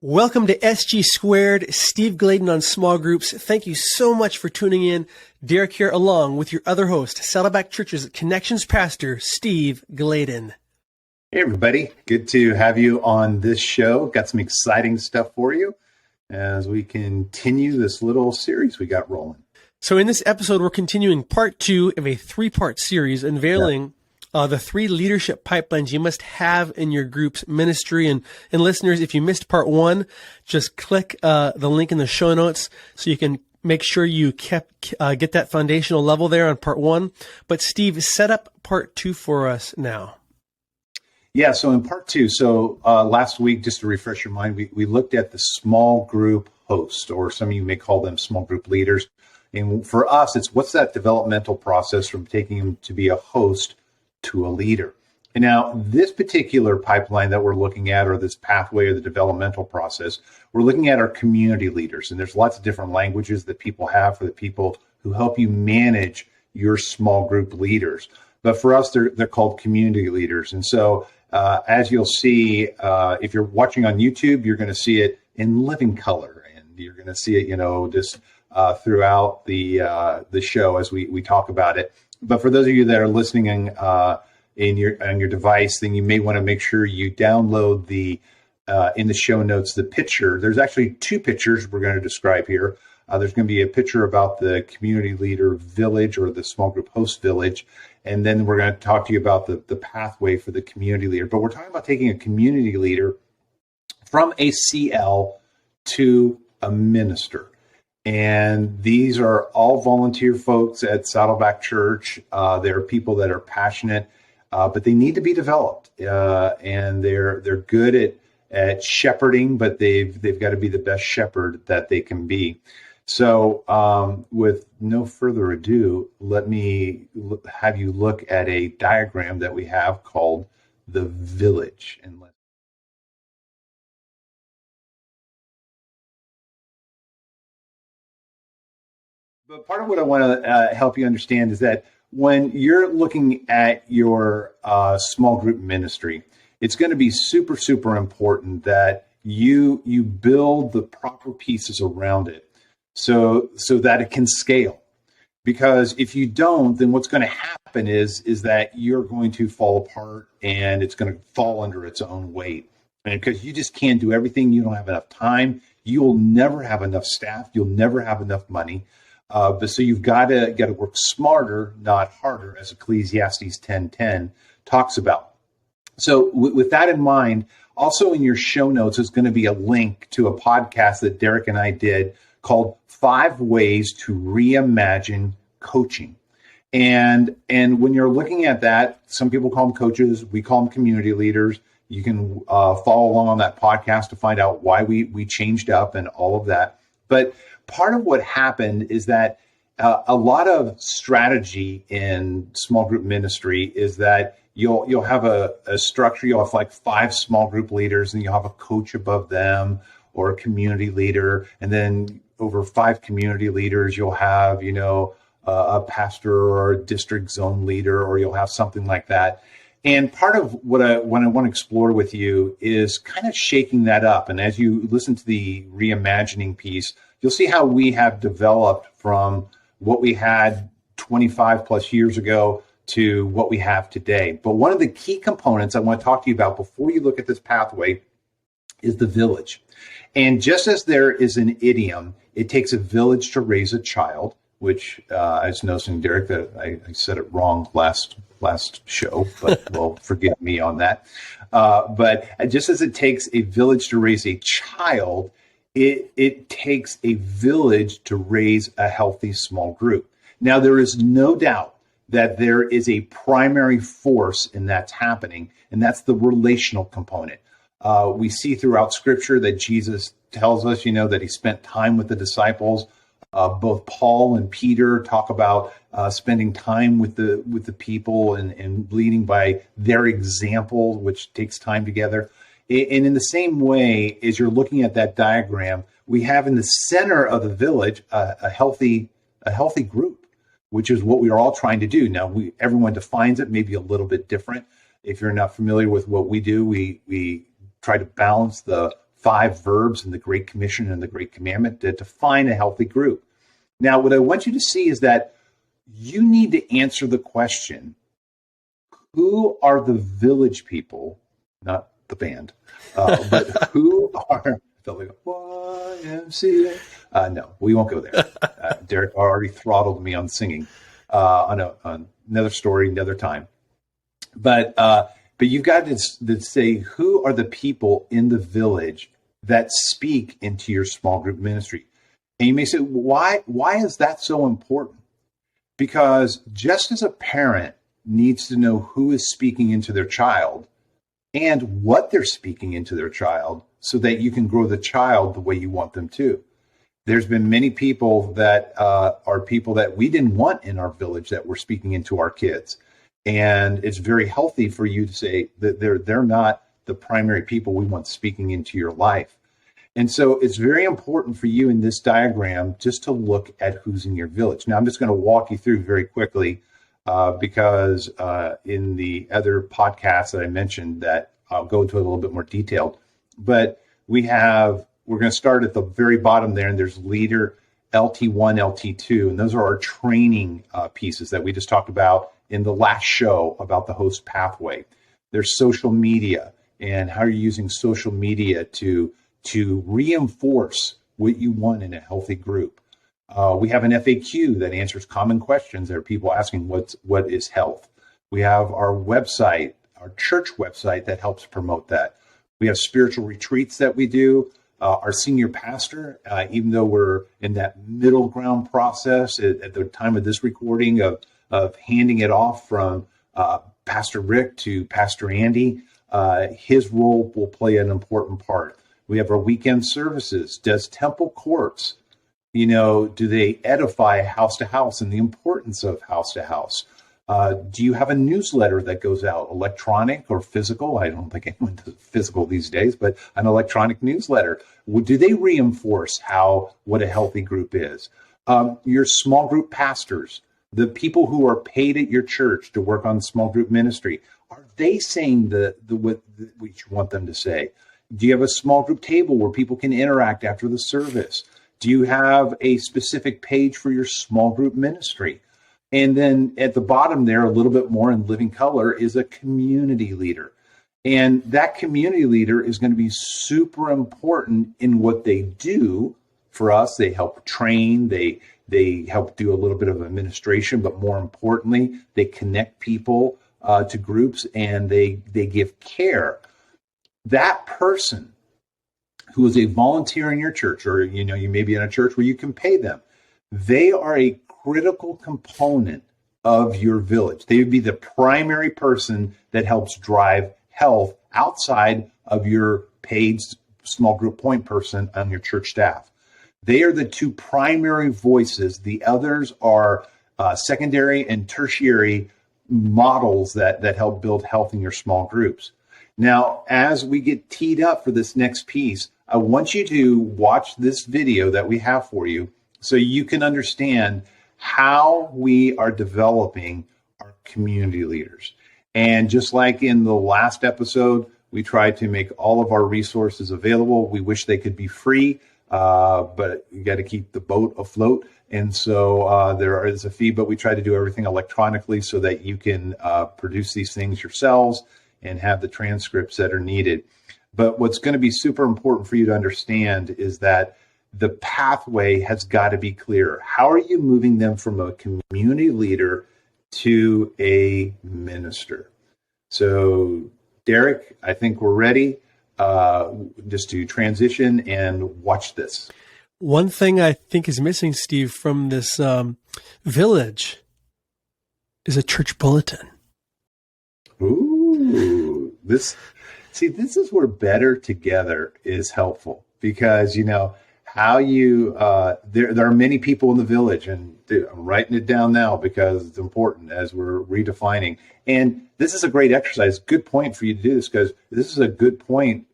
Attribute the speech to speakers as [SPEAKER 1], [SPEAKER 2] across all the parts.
[SPEAKER 1] Welcome to SG Squared, Steve Gladen on small groups. Thank you so much for tuning in. Derek here along with your other host, Saddleback Church's Connections Pastor, Steve Gladen.
[SPEAKER 2] Hey everybody, good to have you on this show. Got some exciting stuff for you as we continue this little series we got rolling.
[SPEAKER 1] So in this episode, we're continuing part 2 of a 3-part series unveiling the 3 leadership pipelines you must have in your group's ministry. And listeners, if you missed part 1, just click the link in the show notes so you can make sure you get that foundational level there on part 1. But Steve, set up part 2 for us now.
[SPEAKER 2] Yeah, so in part 2, last week, just to refresh your mind, we looked at the small group host, or some of you may call them small group leaders. And for us, it's what's that developmental process from taking them to be a host to a leader. And now this particular pipeline that we're looking at, or this pathway or the developmental process, we're looking at our community leaders. And there's lots of different languages that people have for the people who help you manage your small group leaders. But for us, they're called community leaders. And so as you'll see, if you're watching on YouTube, you're going to see it in living color, and you're going to see it, just throughout the show as we talk about it. But for those of you that are listening on your device, then you may want to make sure you download in the show notes the picture. There's actually 2 pictures we're going to describe here. There's going to be a picture about the community leader village, or the small group host village, and then we're going to talk to you about the pathway for the community leader. But we're talking about taking a community leader from a CL to a minister. And these are all volunteer folks at Saddleback Church. They're people that are passionate, but they need to be developed. And they're good at shepherding, but they've got to be the best shepherd that they can be. So with no further ado, let me have you look at a diagram that we have called the village. And But part of what I want to help you understand is that when you're looking at your small group ministry, it's going to be super, super important that you build the proper pieces around it so that it can scale. Because if you don't, then what's going to happen is that you're going to fall apart, and it's going to fall under its own weight. And because you just can't do everything, you don't have enough time, you'll never have enough staff, you'll never have enough money. But so you've got to work smarter, not harder, as Ecclesiastes 10:10 talks about. So with that in mind, also in your show notes is going to be a link to a podcast that Derek and I did called 5 Ways to Reimagine Coaching. And when you're looking at that, some people call them coaches, we call them community leaders. You can follow along on that podcast to find out why we changed up and all of that. But part of what happened is that a lot of strategy in small group ministry is that you'll have a structure. You'll have like 5 small group leaders, and you'll have a coach above them, or a community leader. And then over 5 community leaders, you'll have, a pastor or a district zone leader, or you'll have something like that. And part of what I want to explore with you is kind of shaking that up. And as you listen to the reimagining piece, you'll see how we have developed from what we had 25 plus years ago to what we have today. But one of the key components I want to talk to you about before you look at this pathway is the village. And just as there is an idiom, it takes a village to raise a child, which I was noticing, Derek, that I said it wrong last show, but well, forgive me on that. But just as it takes a village to raise a child, it takes a village to raise a healthy small group. Now, there is no doubt that there is a primary force in that's happening, and that's the relational component. We see throughout Scripture that Jesus tells us, that he spent time with the disciples. Both Paul and Peter talk about spending time with the people and leading by their example, which takes time together. And in the same way, as you're looking at that diagram, we have in the center of the village a healthy group, which is what we are all trying to do. Now, everyone defines it maybe a little bit different. If you're not familiar with what we do, we try to balance the 5 verbs in the Great Commission and the Great Commandment to define a healthy group. Now, what I want you to see is that you need to answer the question, who are the village people, not the band, but who are the YMCA? No, we won't go there. Derek already throttled me on singing on another story, another time. But you've got to say, who are the people in the village that speak into your small group ministry? And you may say, why is that so important? Because just as a parent needs to know who is speaking into their child and what they're speaking into their child so that you can grow the child the way you want them to. There's been many people that are people that we didn't want in our village that were speaking into our kids. And it's very healthy for you to say that they're not the primary people we want speaking into your life. And so it's very important for you in this diagram just to look at who's in your village. Now, I'm just going to walk you through very quickly because in the other podcasts that I mentioned that I'll go into a little bit more detailed. But we're going to start at the very bottom there, and there's leader LT1, LT2, and those are our training pieces that we just talked about in the last show about the host pathway. There's social media and how you're using social media to reinforce what you want in a healthy group. We have an FAQ that answers common questions. There are people asking what is health. We have our website, our church website that helps promote that. We have spiritual retreats that we do. Our senior pastor, even though we're in that middle ground process at the time of this recording of handing it off from Pastor Rick to Pastor Andy, his role will play an important part. We have our weekend services. Does Temple Courts, do they edify house to house and the importance of house to house? Do you have a newsletter that goes out, electronic or physical? I don't think anyone does physical these days, but an electronic newsletter. Do they reinforce what a healthy group is? Your small group pastors, the people who are paid at your church to work on small group ministry, are they saying what you want them to say? Do you have a small group table where people can interact after the service? Do you have a specific page for your small group ministry? And then at the bottom there, a little bit more in living color, is a community leader. And that community leader is going to be super important in what they do for us. They help train, they help do a little bit of administration, but more importantly, they connect people to groups, and they give care. That person who is a volunteer in your church, or you may be in a church where you can pay them, they are a critical component of your village. They would be the primary person that helps drive health outside of your paid small group point person on your church staff. They are the two primary voices. The others are secondary and tertiary models that help build health in your small groups. Now, as we get teed up for this next piece, I want you to watch this video that we have for you so you can understand how we are developing our community leaders. And just like in the last episode, we tried to make all of our resources available. We wish they could be free, but you got to keep the boat afloat. And so there is a fee, but we try to do everything electronically so that you can produce these things yourselves and have the transcripts that are needed. But what's going to be super important for you to understand is that the pathway has got to be clear. How are you moving them from a community leader to a minister? So, Derek, I think we're ready just to transition and watch this.
[SPEAKER 1] One thing I think is missing, Steve, from this village is a church bulletin.
[SPEAKER 2] Ooh, this is where better together is helpful, because how you there are many people in the village, and dude, I'm writing it down now because it's important as we're redefining. And this is a great exercise. Good point for you to do this, because this is a good point.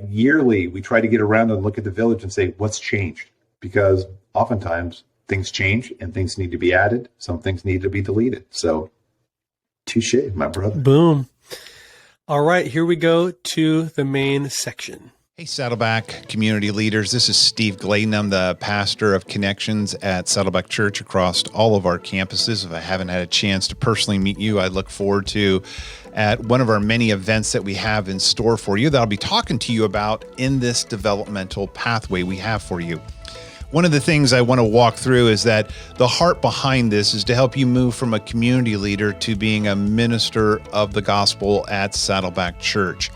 [SPEAKER 2] Yearly, we try to get around and look at the village and say, what's changed? Because oftentimes things change and things need to be added. Some things need to be deleted. So, touche, my brother.
[SPEAKER 1] Boom. All right, here we go to the main section.
[SPEAKER 3] Hey, Saddleback community leaders. This is Steve Gladen. I'm the pastor of Connections at Saddleback Church across all of our campuses. If I haven't had a chance to personally meet you, I look forward to at one of our many events that we have in store for you that I'll be talking to you about in this developmental pathway we have for you. One of the things I want to walk through is that the heart behind this is to help you move from a community leader to being a minister of the gospel at Saddleback Church.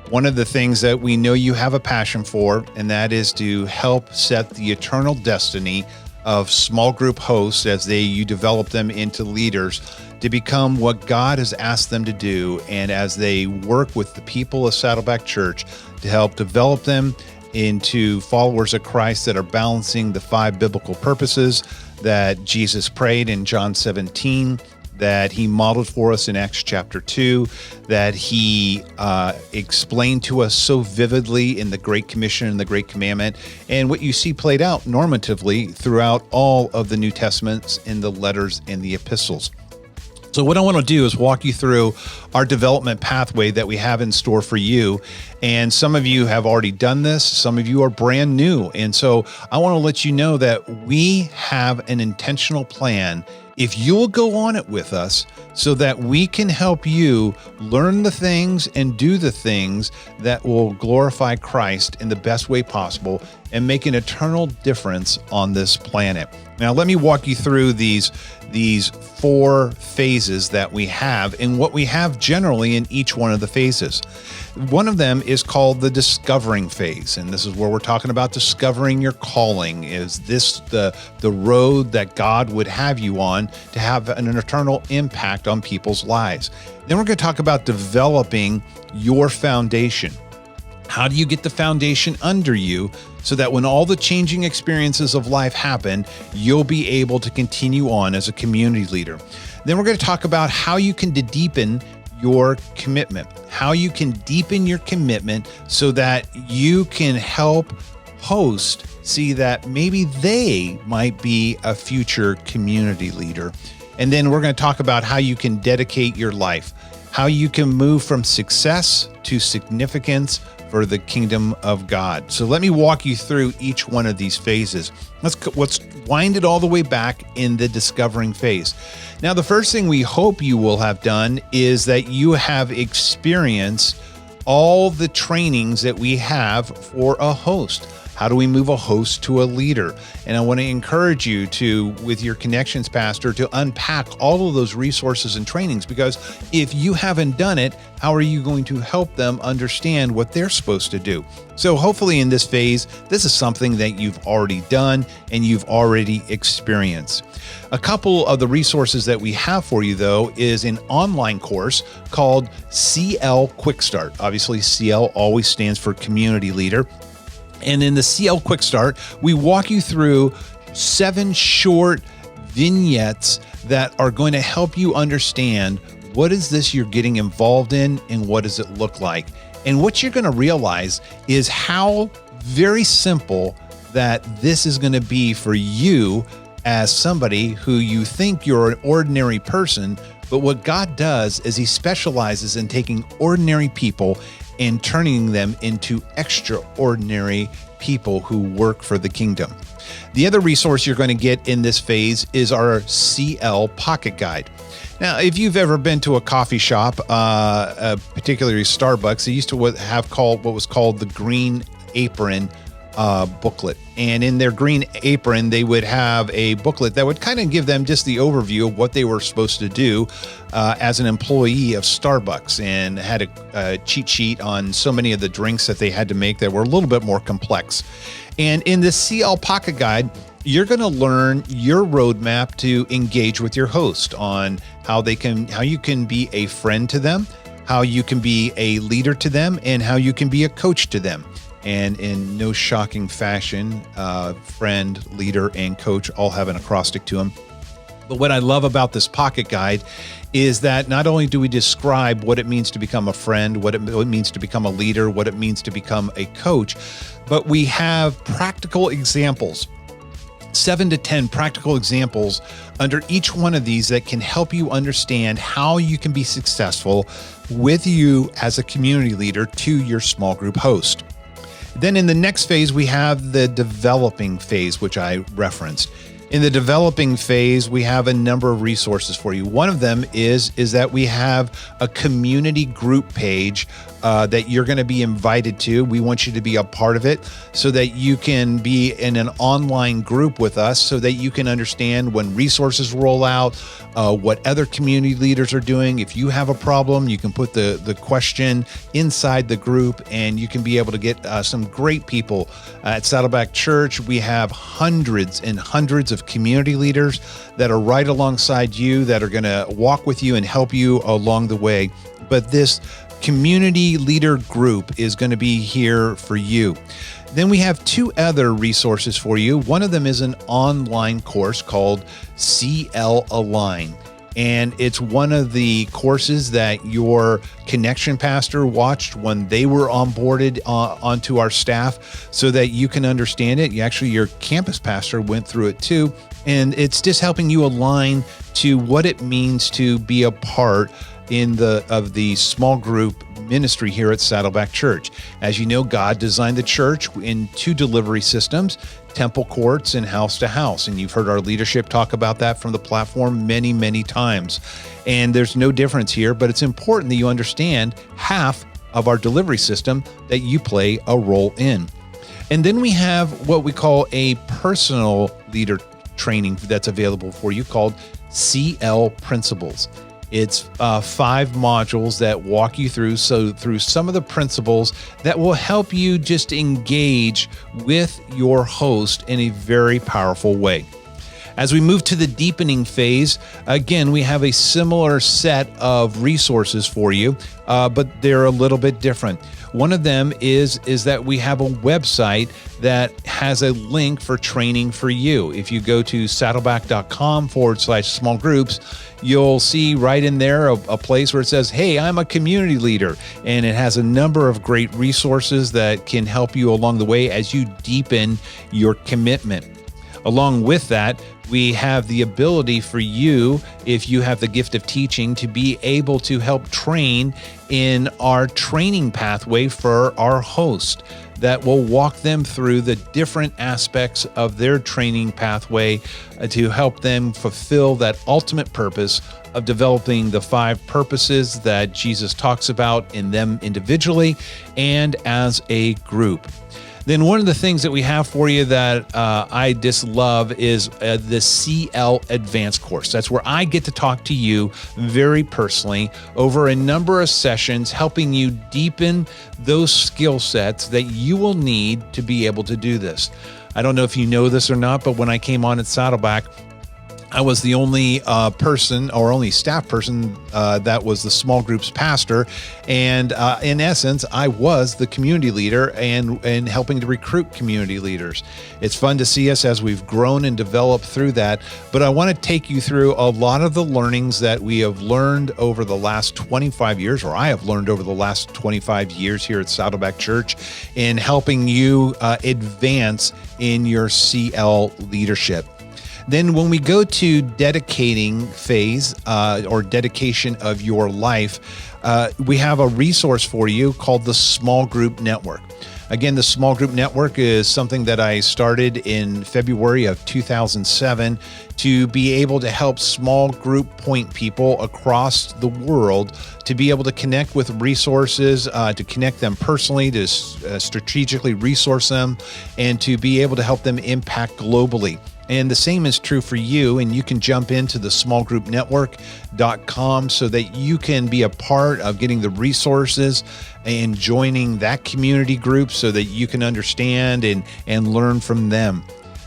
[SPEAKER 3] One of the things that we know you have a passion for, and that is to help set the eternal destiny of small group hosts as you develop them into leaders to become what God has asked them to do, and as they work with the people of Saddleback Church to help develop them into followers of Christ that are balancing the 5 biblical purposes that Jesus prayed in John 17, that he modeled for us in Acts chapter 2, that he explained to us so vividly in the Great Commission and the Great Commandment, and what you see played out normatively throughout all of the New Testaments in the letters and the epistles. So what I want to do is walk you through our development pathway that we have in store for you. And some of you have already done this. Some of you are brand new. And so I want to let you know that we have an intentional plan if you'll go on it with us so that we can help you learn the things and do the things that will glorify Christ in the best way possible and make an eternal difference on this planet. Now, let me walk you through these 4 phases that we have and what we have generally in each one of the phases. One of them is called the discovering phase, and this is where we're talking about discovering your calling. Is this the road that God would have you on to have an eternal impact on people's lives? Then we're going to talk about developing your foundation. How do you get the foundation under you so that when all the changing experiences of life happen, you'll be able to continue on as a community leader? Then we're going to talk about how you can deepen your commitment, how you can deepen your commitment so that you can help host see that maybe they might be a future community leader. And then we're going to talk about how you can dedicate your life, how you can move from success to significance for the kingdom of God. So let me walk you through each one of these phases. Let's wind it all the way back in the discovering phase. Now, the first thing we hope you will have done is that you have experienced all the trainings that we have for a host. How do we move a host to a leader? And I want to encourage you to, with your Connections pastor, to unpack all of those resources and trainings, because if you haven't done it, how are you going to help them understand what they're supposed to do? So hopefully in this phase, this is something that you've already done and you've already experienced. A couple of the resources that we have for you, though, is an online course called CL Quick Start. Obviously, CL always stands for Community Leader. And in the CL Quick Start, we walk you through 7 short vignettes that are going to help you understand what is this you're getting involved in and what does it look like. And what you're going to realize is how very simple that this is going to be for you as somebody who you think you're an ordinary person, but what God does is he specializes in taking ordinary people and turning them into extraordinary people who work for the kingdom. The other resource you're going to get in this phase is our CL Pocket Guide. Now, if you've ever been to a coffee shop, particularly Starbucks, they used to have what was called the Green Apron booklet. And in their Green Apron, they would have a booklet that would kind of give them just the overview of what they were supposed to do as an employee of Starbucks, and had a cheat sheet on so many of the drinks that they had to make that were a little bit more complex. And in the CL Pocket Guide, you're going to learn your roadmap to engage with your host on how you can be a friend to them, how you can be a leader to them, and how you can be a coach to them. And in no shocking fashion, friend, leader, and coach all have an acrostic to them. But what I love about this pocket guide is that not only do we describe what it means to become a friend, what it means to become a leader, what it means to become a coach, but we have practical examples, 7 to 10 practical examples under each one of these that can help you understand how you can be successful with you as a community leader to your small group host. Then in the next phase, we have the developing phase, which I referenced. In the developing phase, we have a number of resources for you. One of them is that we have a community group page that you're going to be invited to. We want you to be a part of it so that you can be in an online group with us so that you can understand when resources roll out, what other community leaders are doing. If you have a problem, you can put the question inside the group and you can be able to get some great people. At Saddleback Church, we have hundreds and hundreds of community leaders that are right alongside you, that are going to walk with you and help you along the way. But this community leader group is going to be here for you. Then we have two other resources for you. One of them is an online course called CL Align. And it's one of the courses that your connection pastor watched when they were onboarded onto our staff so that you can understand it. Actually, your campus pastor went through it too. And it's just helping you align to what it means to be a part of the small group ministry here at Saddleback Church. As you know, God designed the church in two delivery systems, temple courts and house to house. And you've heard our leadership talk about that from the platform many, many times. And there's no difference here, but it's important that you understand half of our delivery system that you play a role in. And then we have what we call a personal leader training that's available for you called CL Principles. It's 5 modules that walk you through some of the principles that will help you just engage with your host in a very powerful way. As we move to the deepening phase, again, we have a similar set of resources for you, but they're a little bit different. One of them is that we have a website that has a link for training for you. If you go to saddleback.com/small groups, you'll see right in there a place where it says, hey, I'm a community leader. And it has a number of great resources that can help you along the way as you deepen your commitment. Along with that, we have the ability for you, if you have the gift of teaching, to be able to help train in our training pathway for our host that will walk them through the different aspects of their training pathway to help them fulfill that ultimate purpose of developing the 5 purposes that Jesus talks about in them individually and as a group. Then one of the things that we have for you that I just love is the CL Advanced course. That's where I get to talk to you very personally over a number of sessions, helping you deepen those skill sets that you will need to be able to do this. I don't know if you know this or not, but when I came on at Saddleback, I was the only person or only staff person that was the small group's pastor. And in essence, I was the community leader and helping to recruit community leaders. It's fun to see us as we've grown and developed through that. But I want to take you through a lot of the learnings that we have learned over the last 25 years, or I have learned over the last 25 years here at Saddleback Church in helping you advance in your CL leadership. Then when we go to dedicating phase or dedication of your life, we have a resource for you called the Small Group Network. Again, the Small Group Network is something that I started in February of 2007 to be able to help small group point people across the world to be able to connect with resources, to connect them personally, to strategically resource them, and to be able to help them impact globally. And the same is true for you, and you can jump into the smallgroupnetwork.com so that you can be a part of getting the resources and joining that community group so that you can understand and learn from them.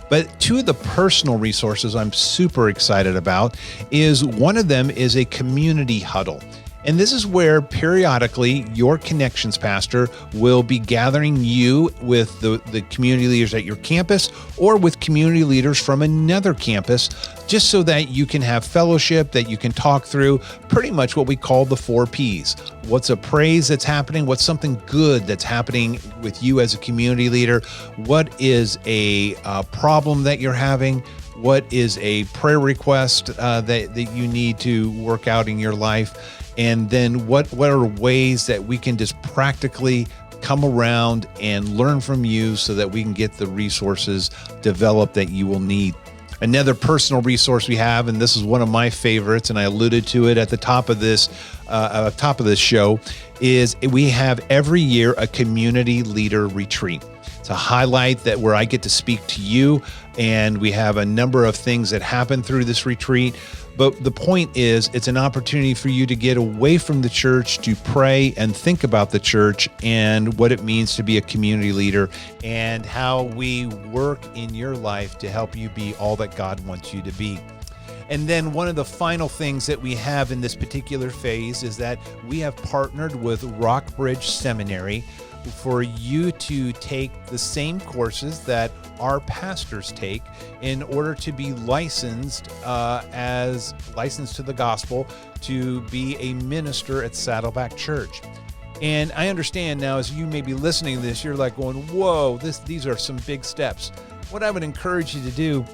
[SPEAKER 3] But two of the personal resources I'm super excited about is one of them is a community huddle. And this is where periodically your connections pastor will be gathering you with the community leaders at your campus or with community leaders from another campus, just so that you can have fellowship, that you can talk through pretty much what we call the 4 Ps. What's a praise that's happening? What's something good that's happening with you as a community leader? What is a problem that you're having? What is a prayer request that you need to work out in your life? And then what are ways that we can just practically come around and learn from you so that we can get the resources developed that you will need. Another personal resource we have, and this is one of my favorites, and I alluded to it at the top of this show, is we have every year a community leader retreat. It's a highlight that where I get to speak to you, and we have a number of things that happen through this retreat. But the point is, it's an opportunity for you to get away from the church, to pray and think about the church and what it means to be a community leader, and how we work in your life to help you be all that God wants you to be. And then one of the final things that we have in this particular phase is that we have partnered with Rockbridge Seminary for you to take the same courses that our pastors take in order to be licensed as licensed to the gospel to be a minister at Saddleback Church. And I understand now, as you may be listening to this, you're like going, whoa, these are some big steps. What I would encourage you to do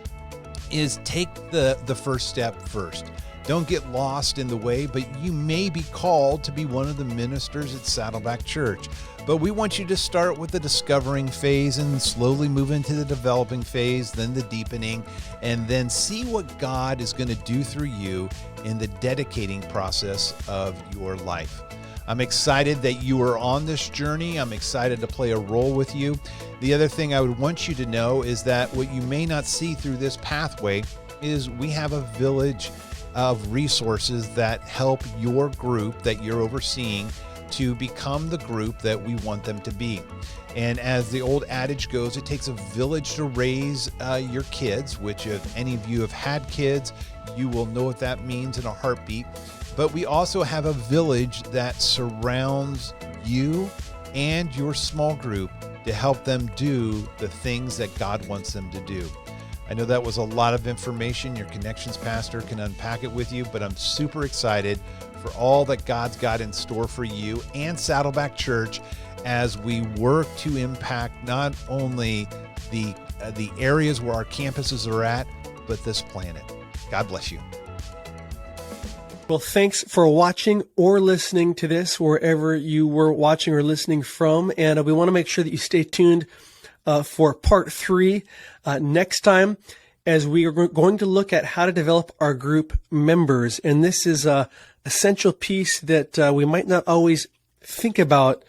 [SPEAKER 3] is take the first step first. Don't get lost in the way, but you may be called to be one of the ministers at Saddleback Church. But we want you to start with the discovering phase and slowly move into the developing phase, then the deepening, and then see what God is going to do through you in the dedicating process of your life. I'm excited that you are on this journey. I'm excited to play a role with you. The other thing I would want you to know is that what you may not see through this pathway is we have a village of resources that help your group that you're overseeing to become the group that we want them to be. And as the old adage goes, it takes a village to raise your kids, which if any of you have had kids, you will know what that means in a heartbeat. But we also have a village that surrounds you and your small group to help them do the things that God wants them to do. I know that was a lot of information. Your Connections pastor can unpack it with you, but I'm super excited for all that God's got in store for you and Saddleback Church as we work to impact not only the areas where our campuses are at, but this planet. God bless you.
[SPEAKER 1] Well, thanks for watching or listening to this, wherever you were watching or listening from. And we want to make sure that you stay tuned for part 3 next time, as we are going to look at how to develop our group members. And this is a essential piece that we might not always think about,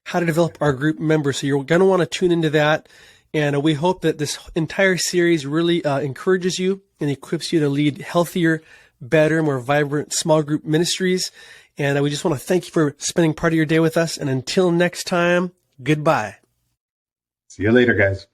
[SPEAKER 1] how to develop our group members. So you're going to want to tune into that. And we hope that this entire series really encourages you and equips you to lead healthier, better, more vibrant small group ministries. And we just want to thank you for spending part of your day with us. And until next time, goodbye.
[SPEAKER 2] See you later, guys.